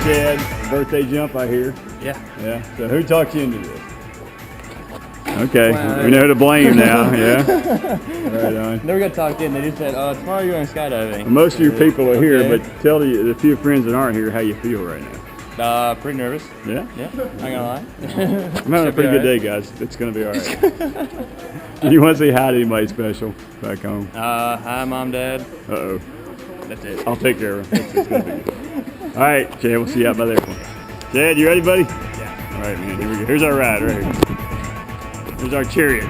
Chad. Birthday jump, I hear. Yeah. Yeah. So who talked you into this? Okay, we know who to blame now. Yeah. Right on. Never got talked in. They just said, tomorrow you're going skydiving. Most of your people are here, Okay. but tell the few friends that aren't here how you feel right now. Pretty nervous. Yeah? Yeah, not gonna lie. I'm having a pretty good day, guys. It's going to be all right. You want to say hi to anybody special back home? Hi, Mom, Dad. Uh-oh. That's it. I'll take care of it. It's gonna be good. All right, Chad, we'll see you out by there. Chad, you ready, buddy? Yeah. All right, man, here we go. Here's our ride right here. Here's our chariot.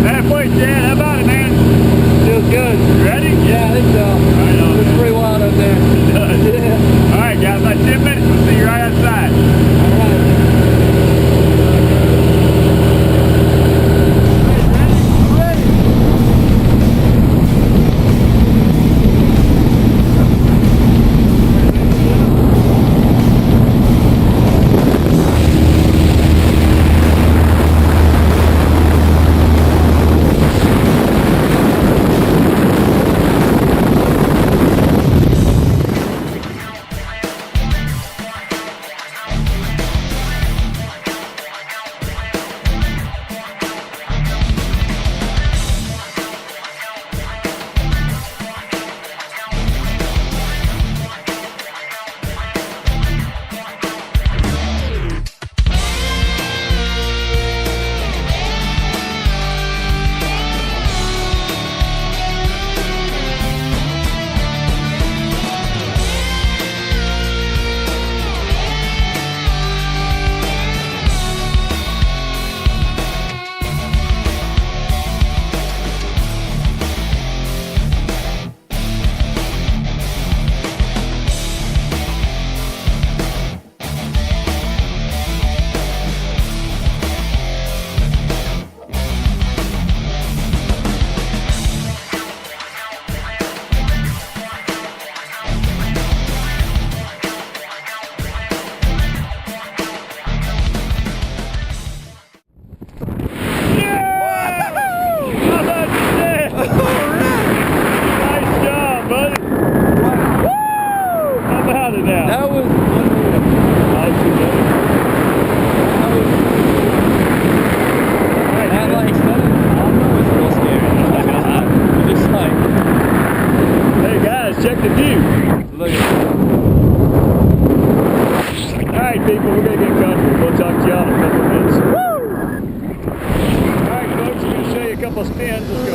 Halfway, Chad. How about it, man? Feels good. You ready? Yeah, I think so. Right on, It's man. pretty wild up there. Yeah. All right, guys, about 10 minutes. We'll see you right outside. All right. Nice job, buddy. Woo! How about it now? That was unreal. Nice, buddy. That like stuff was real scary. I'm not gonna lie. It's just like, Hey, guys, check the view. look at All right, people, we're going to get comfortable. We'll talk to y'all in a couple of minutes. Woo! All right, folks, we're going to show you a couple of spins. Let's go.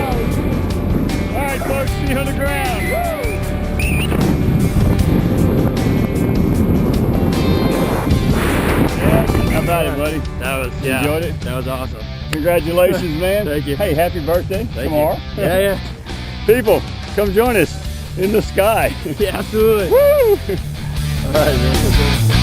All right, folks, see you on the ground. How about it, buddy? that was, yeah. Enjoyed it? That was awesome. Congratulations, man. Thank you. Hey, happy birthday Thank tomorrow. you. Yeah, People, come join us in the sky. yeah. Yeah, absolutely. Woo! All right, man.